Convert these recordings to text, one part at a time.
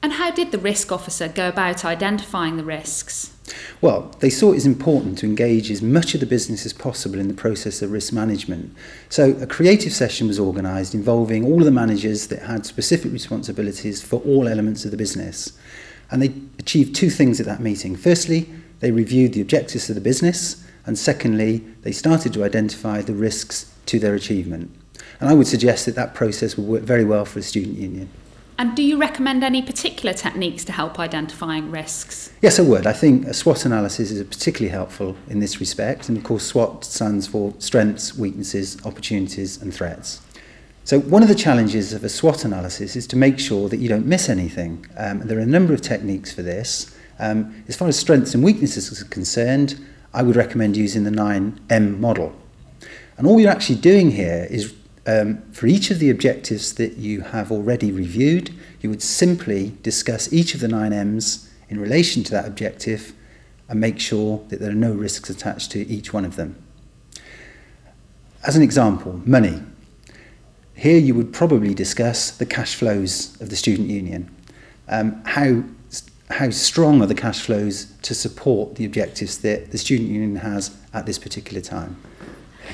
And how did the risk officer go about identifying the risks? Well, they saw it as important to engage as much of the business as possible in the process of risk management. So a creative session was organised involving all of the managers that had specific responsibilities for all elements of the business. And they achieved two things at that meeting. Firstly, they reviewed the objectives of the business, and secondly, they started to identify the risks to their achievement. And I would suggest that that process will work very well for a student union. And do you recommend any particular techniques to help identifying risks? Yes, I would. I think a SWOT analysis is particularly helpful in this respect. And of course, SWOT stands for strengths, weaknesses, opportunities and threats. So one of the challenges of a SWOT analysis is to make sure that you don't miss anything. There are a number of techniques for this. As far as strengths and weaknesses are concerned, I would recommend using the 9M model. And all you're actually doing here is for each of the objectives that you have already reviewed, you would simply discuss each of the 9 M's in relation to that objective and make sure that there are no risks attached to each one of them. As an example, money. Here you would probably discuss the cash flows of the student union. How strong are the cash flows to support the objectives that the student union has at this particular time?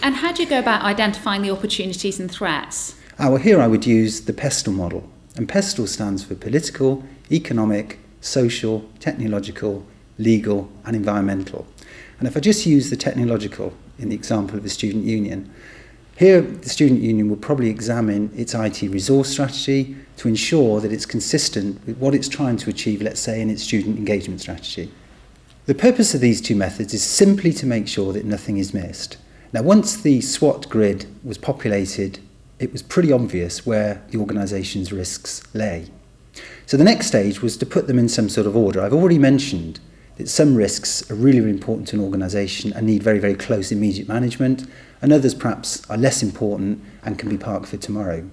And how do you go about identifying the opportunities and threats? Well, here I would use the PESTLE model. And PESTLE stands for political, economic, social, technological, legal and environmental. And if I just use the technological in the example of the student union, here the student union will probably examine its IT resource strategy to ensure that it's consistent with what it's trying to achieve, let's say, in its student engagement strategy. The purpose of these two methods is simply to make sure that nothing is missed. Now, once the SWOT grid was populated, it was pretty obvious where the organisation's risks lay. So the next stage was to put them in some sort of order. I've already mentioned that some risks are really, really important to an organisation and need very, very close immediate management, and others perhaps are less important and can be parked for tomorrow.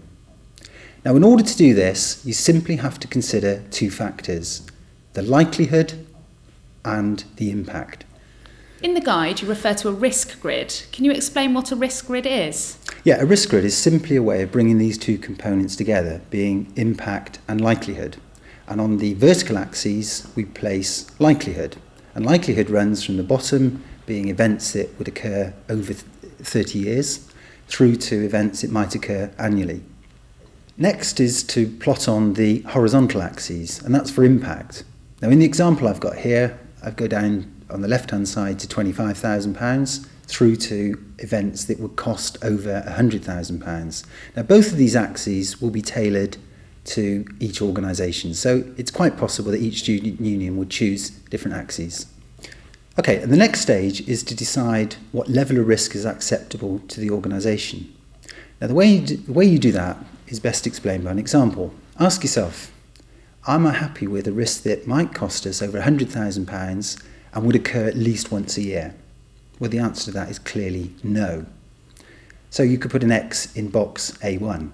Now, in order to do this, you simply have to consider two factors: the likelihood and the impact. In the guide, you refer to a risk grid. Can you explain what a risk grid is? Yeah, a risk grid is simply a way of bringing these two components together, being impact and likelihood. And on the vertical axes, we place likelihood. And likelihood runs from the bottom, being events that would occur over 30 years, through to events that might occur annually. Next is to plot on the horizontal axes, and that's for impact. Now, in the example I've got here, I go down on the left-hand side to £25,000 through to events that would cost over £100,000. Now, both of these axes will be tailored to each organisation, so it's quite possible that each student union would choose different axes. Okay, and the next stage is to decide what level of risk is acceptable to the organisation. Now, the way you do that is best explained by an example. Ask yourself, am I happy with a risk that might cost us over £100,000 and would occur at least once a year? Well, the answer to that is clearly no. So you could put an X in box A1.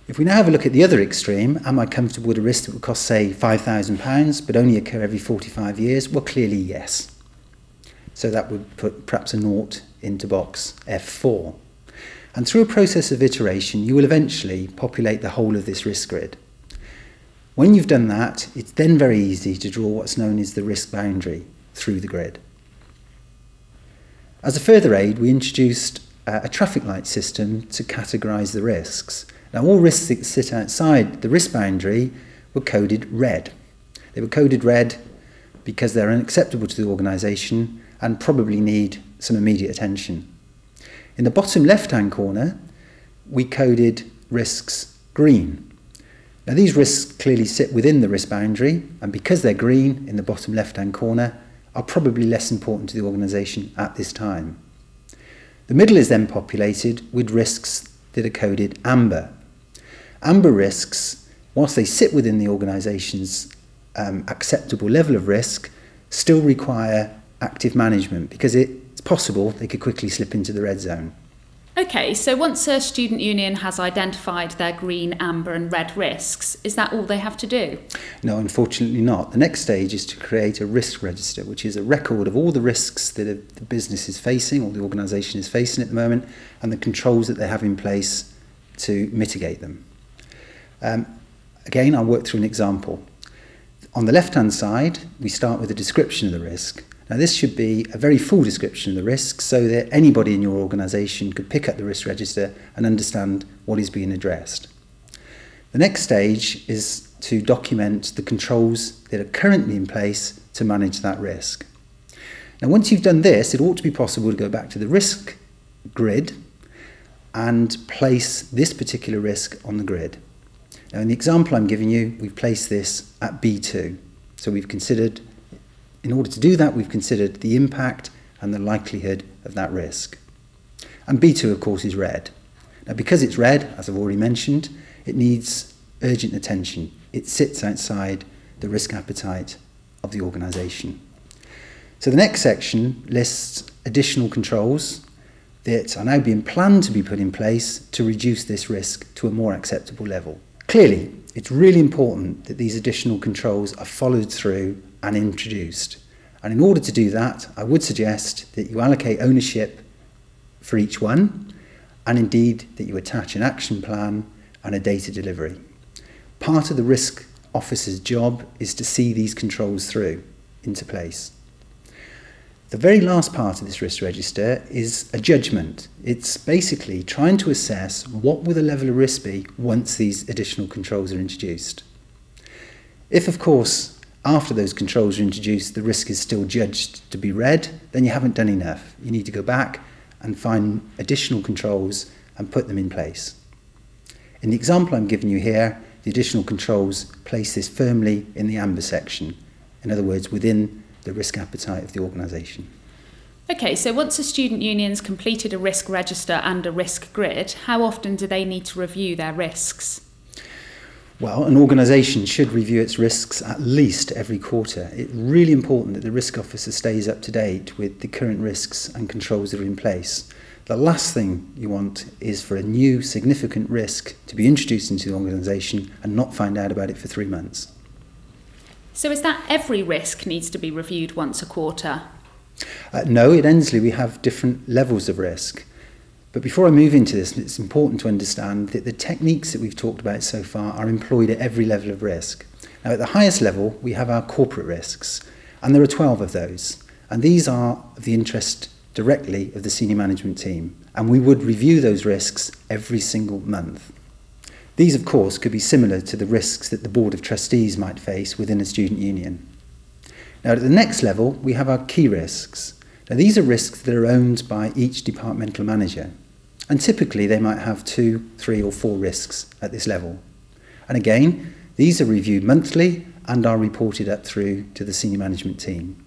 If we now have a look at the other extreme, am I comfortable with a risk that would cost, say, £5,000 but only occur every 45 years? Well, clearly yes. So that would put perhaps a naught into box F4. And through a process of iteration, you will eventually populate the whole of this risk grid. When you've done that, it's then very easy to draw what's known as the risk boundary through the grid. As a further aid, we introduced a traffic light system to categorise the risks. Now, all risks that sit outside the risk boundary were coded red. They were coded red because they're unacceptable to the organisation and probably need some immediate attention. In the bottom left-hand corner, we coded risks green. Now, these risks clearly sit within the risk boundary, and because they're green in the bottom left-hand corner, are probably less important to the organisation at this time. The middle is then populated with risks that are coded amber. Amber risks, whilst they sit within the organisation's acceptable level of risk, still require active management because it's possible they could quickly slip into the red zone. Okay, so once a student union has identified their green, amber and red risks, is that all they have to do? No, unfortunately not. The next stage is to create a risk register, which is a record of all the risks that the business is facing or the organisation is facing at the moment and the controls that they have in place to mitigate them. Again, I'll work through an example. On the left-hand side, we start with a description of the risk. Now, this should be a very full description of the risk so that anybody in your organisation could pick up the risk register and understand what is being addressed. The next stage is to document the controls that are currently in place to manage that risk. Now, once you've done this, it ought to be possible to go back to the risk grid and place this particular risk on the grid. Now, in the example I'm giving you, we've placed this at B2. So we've considered, in order to do that, we've considered the impact and the likelihood of that risk. And B2, of course, is red. Now, because it's red, as I've already mentioned, it needs urgent attention. It sits outside the risk appetite of the organisation. So the next section lists additional controls that are now being planned to be put in place to reduce this risk to a more acceptable level. Clearly, it's really important that these additional controls are followed through and introduced. And in order to do that, I would suggest that you allocate ownership for each one, and indeed that you attach an action plan and a data delivery. Part of the risk officer's job is to see these controls through into place. The very last part of this risk register is a judgment. It's basically trying to assess what will the level of risk be once these additional controls are introduced. If, of course, after those controls are introduced, the risk is still judged to be red, then you haven't done enough. You need to go back and find additional controls and put them in place. In the example I'm giving you here, the additional controls place this firmly in the amber section, in other words, within the risk appetite of the organisation. Okay, so once a student union's completed a risk register and a risk grid, how often do they need to review their risks? Well, an organisation should review its risks at least every quarter. It's really important that the risk officer stays up to date with the current risks and controls that are in place. The last thing you want is for a new significant risk to be introduced into the organisation and not find out about it for 3 months. So is that every risk needs to be reviewed once a quarter? No, at Endsleigh we have different levels of risk. But before I move into this, it's important to understand that the techniques that we've talked about so far are employed at every level of risk. Now, at the highest level, we have our corporate risks, and there are 12 of those. And these are of the interest directly of the senior management team, and we would review those risks every single month. These, of course, could be similar to the risks that the Board of Trustees might face within a student union. Now, at the next level, we have our key risks. Now, these are risks that are owned by each departmental manager, and typically they might have 2, 3 or 4 risks at this level. And again, these are reviewed monthly and are reported up through to the senior management team.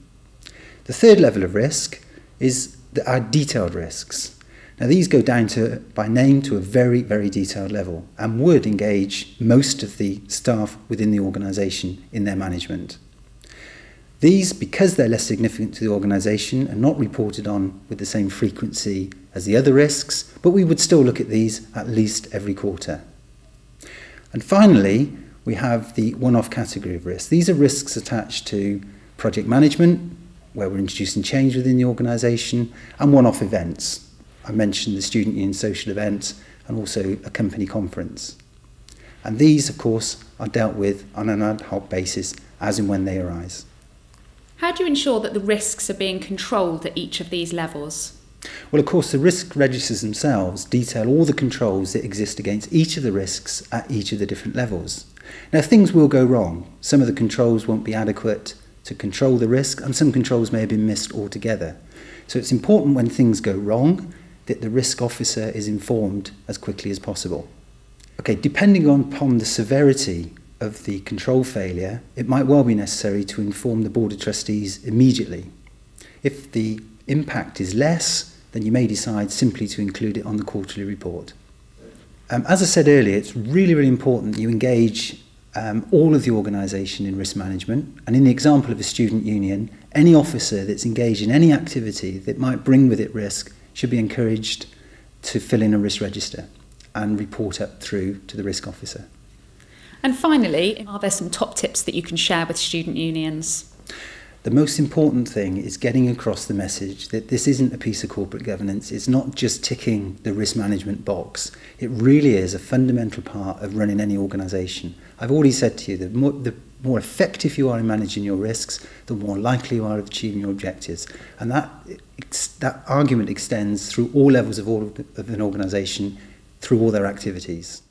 The third level of risk is our detailed risks. Now, these go down to, by name, to a very, very detailed level and would engage most of the staff within the organisation in their management. These, because they're less significant to the organisation, are not reported on with the same frequency as the other risks, but we would still look at these at least every quarter. And finally, we have the one-off category of risks. These are risks attached to project management, where we're introducing change within the organisation, and one-off events. I mentioned the student union social event and also a company conference. And these, of course, are dealt with on an ad hoc basis as and when they arise. How do you ensure that the risks are being controlled at each of these levels? Well, of course, the risk registers themselves detail all the controls that exist against each of the risks at each of the different levels. Now, things will go wrong. Some of the controls won't be adequate to control the risk, and some controls may have been missed altogether. So it's important when things go wrong that the risk officer is informed as quickly as possible. Okay, depending upon the severity of the control failure, it might well be necessary to inform the Board of Trustees immediately. If the impact is less, then you may decide simply to include it on the quarterly report. As I said earlier, it's really, really important that you engage all of the organisation in risk management, and in the example of a student union, any officer that's engaged in any activity that might bring with it risk should be encouraged to fill in a risk register and report up through to the risk officer. And finally, are there some top tips that you can share with student unions? The most important thing is getting across the message that this isn't a piece of corporate governance. It's not just ticking the risk management box. It really is a fundamental part of running any organisation. I've already said to you that the more effective you are in managing your risks, the more likely you are of achieving your objectives. And that argument extends through all levels of an organisation, through all their activities.